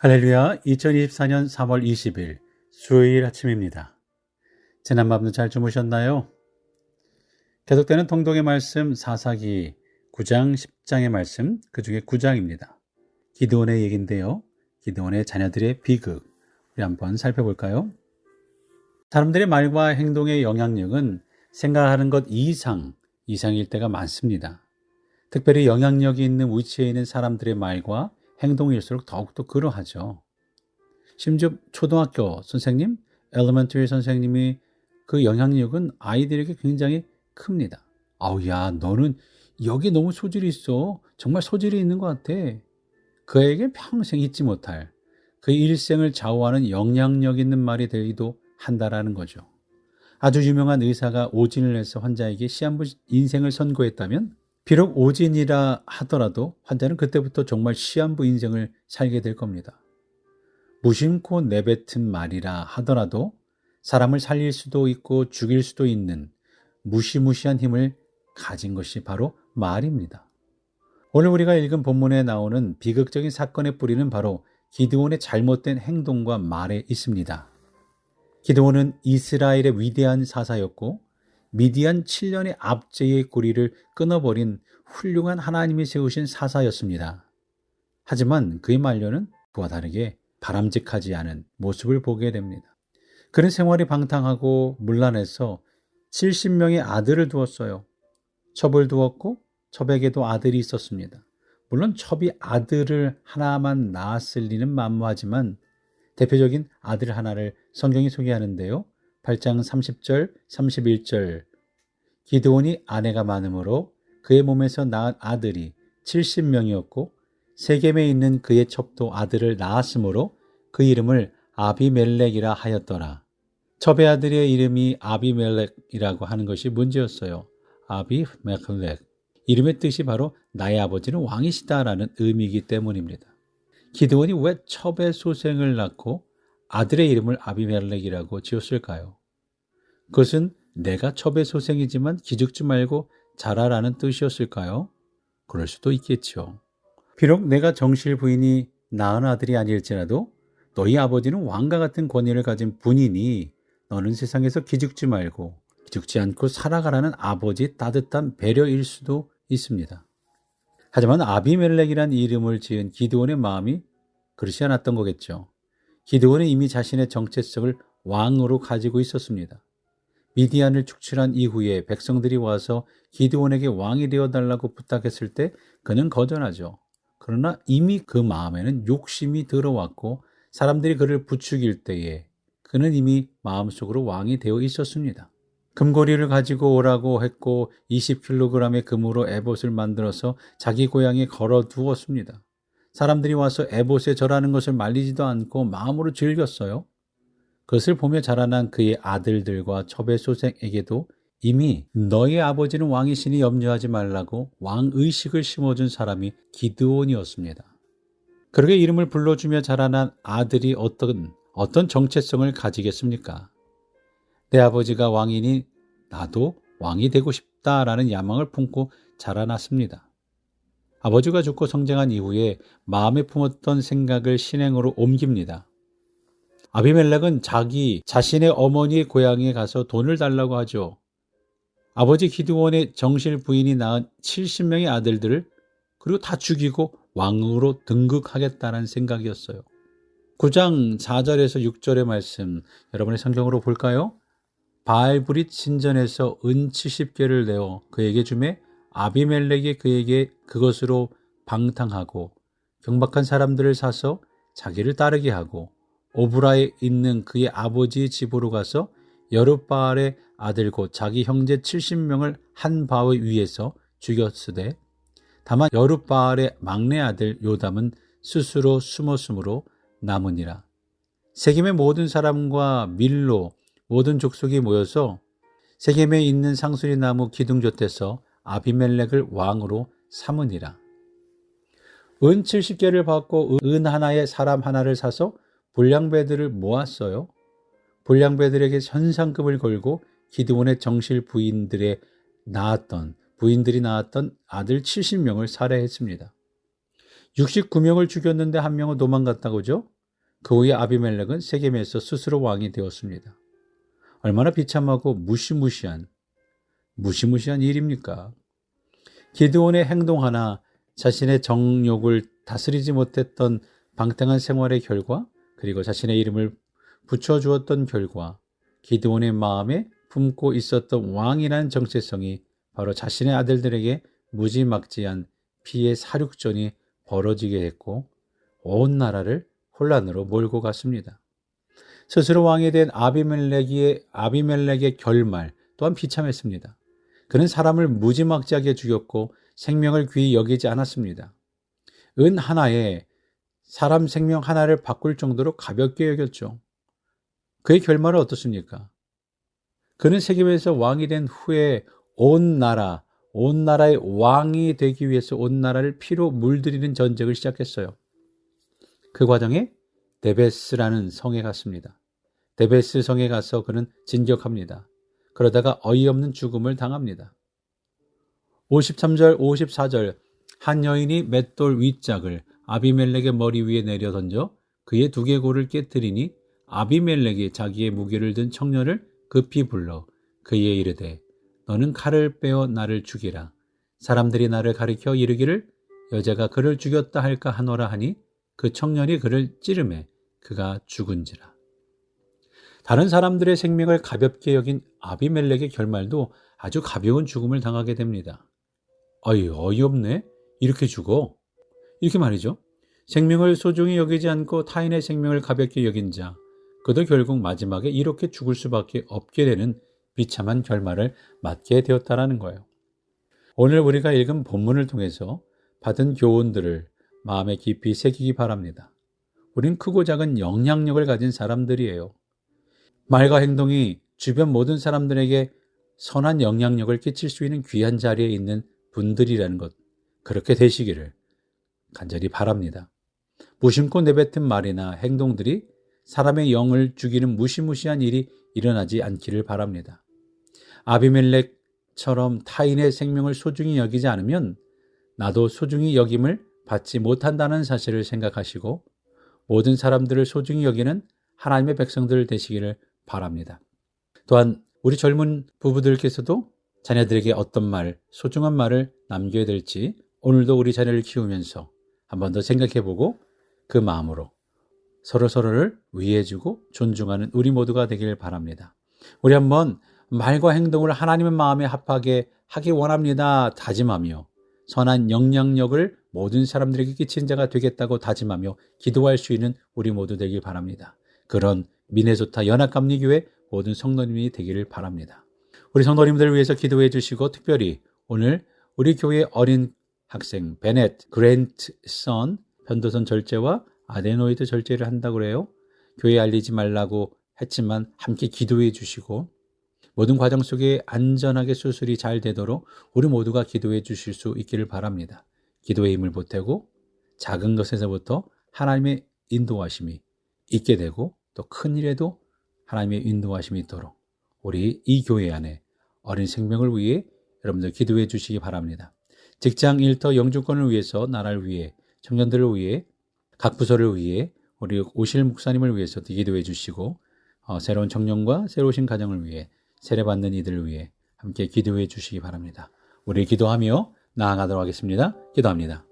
할렐루야, 2024년 3월 20일 수요일 아침입니다. 지난 밤도 잘 주무셨나요? 계속되는 통독의 말씀 사사기 9장 10장의 말씀, 그 중에 9장입니다. 기드온의 얘기인데요. 기드온의 자녀들의 비극, 우리 한번 살펴볼까요? 사람들의 말과 행동의 영향력은 생각하는 것 이상일 때가 많습니다. 특별히 영향력이 있는 위치에 있는 사람들의 말과 행동일수록 더욱더 그러하죠. 심지어 초등학교 선생님, 엘리멘터리 선생님이 그 영향력은 아이들에게 굉장히 큽니다. 아우, 야, 너는 여기 너무 소질이 있어. 정말 소질이 있는 것 같아. 그에게 평생 잊지 못할 그 일생을 좌우하는 영향력 있는 말이 되기도 한다라는 거죠. 아주 유명한 의사가 오진을 해서 환자에게 시한부 인생을 선고했다면 비록 오진이라 하더라도 환자는 그때부터 정말 시한부 인생을 살게 될 겁니다. 무심코 내뱉은 말이라 하더라도 사람을 살릴 수도 있고 죽일 수도 있는 무시무시한 힘을 가진 것이 바로 말입니다. 오늘 우리가 읽은 본문에 나오는 비극적인 사건의 뿌리는 바로 기드온의 잘못된 행동과 말에 있습니다. 기드온은 이스라엘의 위대한 사사였고 미디안 7년의 압제의 고리를 끊어버린 훌륭한 하나님이 세우신 사사였습니다. 하지만 그의 말년은 그와 다르게 바람직하지 않은 모습을 보게 됩니다. 그는 생활이 방탕하고 문란해서 70명의 아들을 두었어요. 첩을 두었고 첩에게도 아들이 있었습니다. 물론 첩이 아들을 하나만 낳았을 리는 만무하지만 대표적인 아들 하나를 성경이 소개하는데요. 8장 30절, 31절 기드온이 아내가 많으므로 그의 몸에서 낳은 아들이 70명이었고 세겜에 있는 그의 첩도 아들을 낳았으므로 그 이름을 아비멜렉이라 하였더라. 첩의 아들의 이름이 아비멜렉이라고 하는 것이 문제였어요. 아비멜렉. 이름의 뜻이 바로 나의 아버지는 왕이시다라는 의미이기 때문입니다. 기드온이 왜 첩의 소생을 낳고 아들의 이름을 아비멜렉이라고 지었을까요? 그것은 내가 첩의 소생이지만 기죽지 말고 자라라는 뜻이었을까요? 그럴 수도 있겠죠. 비록 내가 정실 부인이 낳은 아들이 아닐지라도 너희 아버지는 왕과 같은 권위를 가진 분이니 너는 세상에서 기죽지 말고 기죽지 않고 살아가라는 아버지의 따뜻한 배려일 수도 있습니다. 하지만 아비멜렉이란 이름을 지은 기드온의 마음이 그렇지 않았던 거겠죠. 기드온은 이미 자신의 정체성을 왕으로 가지고 있었습니다. 미디안을 축출한 이후에 백성들이 와서 기드온에게 왕이 되어달라고 부탁했을 때 그는 거절하죠. 그러나 이미 그 마음에는 욕심이 들어왔고 사람들이 그를 부추길 때에 그는 이미 마음속으로 왕이 되어 있었습니다. 금고리를 가지고 오라고 했고 20kg의 금으로 에봇을 만들어서 자기 고향에 걸어두었습니다. 사람들이 와서 에봇에 절하는 것을 말리지도 않고 마음으로 즐겼어요. 그것을 보며 자라난 그의 아들들과 첩의 소생에게도 이미 너희 아버지는 왕이시니 염려하지 말라고 왕의식을 심어준 사람이 기드온이었습니다. 그러게 이름을 불러주며 자라난 아들이 어떤 정체성을 가지겠습니까? 내 아버지가 왕이니 나도 왕이 되고 싶다라는 야망을 품고 자라났습니다. 아버지가 죽고 성장한 이후에 마음에 품었던 생각을 실행으로 옮깁니다. 아비멜렉은 자신의 어머니의 고향에 가서 돈을 달라고 하죠. 아버지 기드온의 정실 부인이 낳은 70명의 아들들을 그리고 다 죽이고 왕으로 등극하겠다는 생각이었어요. 9장 4절에서 6절의 말씀 여러분의 성경으로 볼까요? 바알브릿 신전에서 은 70개를 내어 그에게 주매 아비멜렉이 그에게 그것으로 방탕하고 경박한 사람들을 사서 자기를 따르게 하고 오브라에 있는 그의 아버지의 집으로 가서 여룻바알의 아들 곧 자기 형제 70명을 한 바위 위에서 죽였으되 다만 여룻바알의 막내 아들 요담은 스스로 숨었으므로 남으니라. 세겜의 모든 사람과 밀로 모든 족속이 모여서 세겜에 있는 상수리 나무 기둥곁에서 아비멜렉을 왕으로 삼으니라. 은 70개를 받고 은 하나에 사람 하나를 사서 불량배들을 모았어요. 불량배들에게 현상금을 걸고 기드온의 정실 부인들이 낳았던 아들 70명을 살해했습니다. 69명을 죽였는데 한 명은 도망갔다고죠? 그 후에 아비멜렉은 세겜에서 스스로 왕이 되었습니다. 얼마나 비참하고 무시무시한 일입니까? 기드온의 행동 하나, 자신의 정욕을 다스리지 못했던 방탕한 생활의 결과, 그리고 자신의 이름을 붙여주었던 결과, 기드온의 마음에 품고 있었던 왕이라는 정체성이 바로 자신의 아들들에게 무지막지한 피해 사륙전이 벌어지게 했고 온 나라를 혼란으로 몰고 갔습니다. 스스로 왕이 된 아비멜렉의 결말 또한 비참했습니다. 그는 사람을 무지막지하게 죽였고 생명을 귀히 여기지 않았습니다. 은 하나에 사람 생명 하나를 바꿀 정도로 가볍게 여겼죠. 그의 결말은 어떻습니까? 그는 세겜에서 왕이 된 후에 온 나라의 왕이 되기 위해서 온 나라를 피로 물들이는 전쟁을 시작했어요. 그 과정에 데베스라는 성에 갔습니다. 데베스 성에 가서 그는 진격합니다. 그러다가 어이없는 죽음을 당합니다. 53절, 54절 한 여인이 맷돌 윗짝을 아비멜렉의 머리 위에 내려 던져 그의 두개골을 깨뜨리니 아비멜렉이 자기의 무기를 든 청년을 급히 불러 그에게 이르되 너는 칼을 빼어 나를 죽이라. 사람들이 나를 가리켜 이르기를 여자가 그를 죽였다 할까 하노라 하니 그 청년이 그를 찌르매 그가 죽은지라. 다른 사람들의 생명을 가볍게 여긴 아비멜렉의 결말도 아주 가벼운 죽음을 당하게 됩니다. 어이없네. 이렇게 죽어. 이렇게 말이죠. 생명을 소중히 여기지 않고 타인의 생명을 가볍게 여긴 자, 그도 결국 마지막에 이렇게 죽을 수밖에 없게 되는 비참한 결말을 맞게 되었다라는 거예요. 오늘 우리가 읽은 본문을 통해서 받은 교훈들을 마음에 깊이 새기기 바랍니다. 우린 크고 작은 영향력을 가진 사람들이에요. 말과 행동이 주변 모든 사람들에게 선한 영향력을 끼칠 수 있는 귀한 자리에 있는 분들이라는 것, 그렇게 되시기를 간절히 바랍니다. 무심코 내뱉은 말이나 행동들이 사람의 영을 죽이는 무시무시한 일이 일어나지 않기를 바랍니다. 아비멜렉처럼 타인의 생명을 소중히 여기지 않으면 나도 소중히 여김을 받지 못한다는 사실을 생각하시고 모든 사람들을 소중히 여기는 하나님의 백성들 되시기를 바랍니다. 또한 우리 젊은 부부들께서도 자녀들에게 어떤 말, 소중한 말을 남겨야 될지 오늘도 우리 자녀를 키우면서 한 번 더 생각해보고 그 마음으로 서로를 위해주고 존중하는 우리 모두가 되길 바랍니다. 우리 한번 말과 행동을 하나님의 마음에 합하게 하기 원합니다. 다짐하며 선한 영향력을 모든 사람들에게 끼친 자가 되겠다고 다짐하며 기도할 수 있는 우리 모두 되길 바랍니다. 그런 미네소타 연합감리교회 모든 성도님이 되기를 바랍니다. 우리 성도님들을 위해서 기도해 주시고 특별히 오늘 우리 교회 어린 학생 베넷 그랜트선 편도선 절제와 아데노이드 절제를 한다고 그래요. 교회에 알리지 말라고 했지만 함께 기도해 주시고 모든 과정 속에 안전하게 수술이 잘 되도록 우리 모두가 기도해 주실 수 있기를 바랍니다. 기도의 힘을 보태고 작은 것에서부터 하나님의 인도하심이 있게 되고 또 큰 일에도 하나님의 인도하심이 있도록 우리 이 교회 안에 어린 생명을 위해 여러분들 기도해 주시기 바랍니다. 직장 일터 영주권을 위해서 나라를 위해 청년들을 위해 각 부서를 위해 우리 오실 목사님을 위해서도 기도해 주시고 새로운 청년과 새로 오신 가정을 위해 세례받는 이들을 위해 함께 기도해 주시기 바랍니다. 우리 기도하며 나아가도록 하겠습니다. 기도합니다.